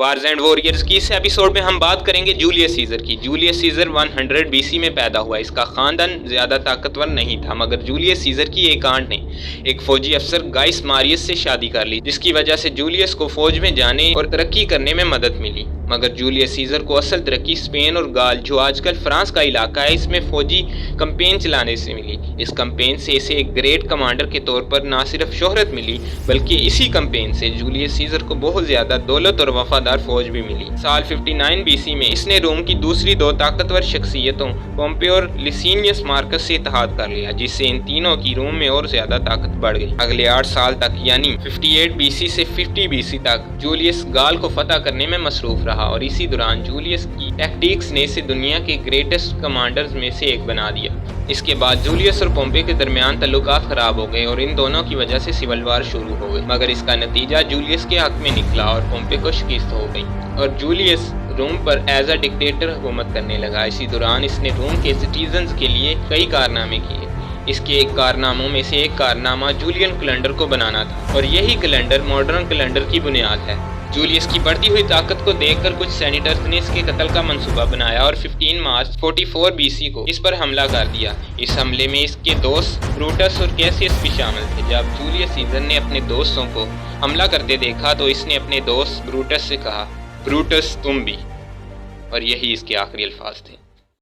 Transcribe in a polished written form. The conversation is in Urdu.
وارز اینڈ وارریئرز کی اس ایپیسوڈ میں ہم بات کریں گے جولیس سیزر کی۔ جولیس سیزر 100 BC میں پیدا ہوا۔ اس کا خاندان زیادہ طاقتور نہیں تھا، مگر جولیس سیزر کی ایک آنٹ نے ایک فوجی افسر گائس ماریس سے شادی کر لی، جس کی وجہ سے جولیس کو فوج میں جانے اور ترقی کرنے میں مدد ملی۔ مگر جولیس سیزر کو اصل ترقی اسپین اور گال، جو آج کل فرانس کا علاقہ ہے، اس میں فوجی کمپین چلانے سے ملی۔ اس کمپین سے اسے ایک گریٹ کمانڈر کے طور پر نہ صرف شہرت ملی، بلکہ اسی کمپین سے جولیس سیزر کو بہت زیادہ دولت اور وفادار فوج بھی ملی۔ سال 59 BC میں اس نے روم کی دوسری دو طاقتور شخصیتوں پومپے اور لیسینیس مارکس سے اتحاد کر لیا، جس سے ان تینوں کی روم میں اور زیادہ طاقت بڑھ گئی۔ اگلے 8 سال تک یعنی 58 BC سے 50 BC تک جولیس گال کو فتح کرنے میں مصروف رہا، اور اسی دوران جولیس کی ٹیکٹکس نے اسے دنیا کے گریٹسٹ کمانڈرز میں سے ایک بنا دیا۔ اس کے بعد جولیس اور پومپے کے درمیان تعلقات خراب ہو گئے اور ان دونوں کی وجہ سے سول وار شروع ہو گئی، مگر اس کا نتیجہ جولیس کے حق میں نکلا اور پومپے کو شکست ہو گئی اور Julius room per as a dictator حکومت کرنے لگا۔ اسی دوران اس نے روم کے سٹیزنز کے لیے کئی کارنامے کیے۔ اس کے ایک کارناموں میں سے ایک کارنامہ جولین کیلنڈر کو بنانا تھا، اور یہی کیلنڈر ماڈرن کیلنڈر کی بنیاد ہے۔ جولیس کی بڑھتی ہوئی طاقت کو دیکھ کر کچھ سینیٹرز نے اس کے قتل کا منصوبہ بنایا اور 15 مارچ 44 BC کو اس پر حملہ کر دیا۔ اس حملے میں اس کے دوست بروٹس اور کیسیس بھی شامل تھے۔ جب جولیس سیزر نے اپنے دوستوں کو حملہ کرتے دیکھا تو اس نے اپنے دوست بروٹس سے کہا، بروٹس تم بھی، اور یہی اس کے آخری الفاظ تھے۔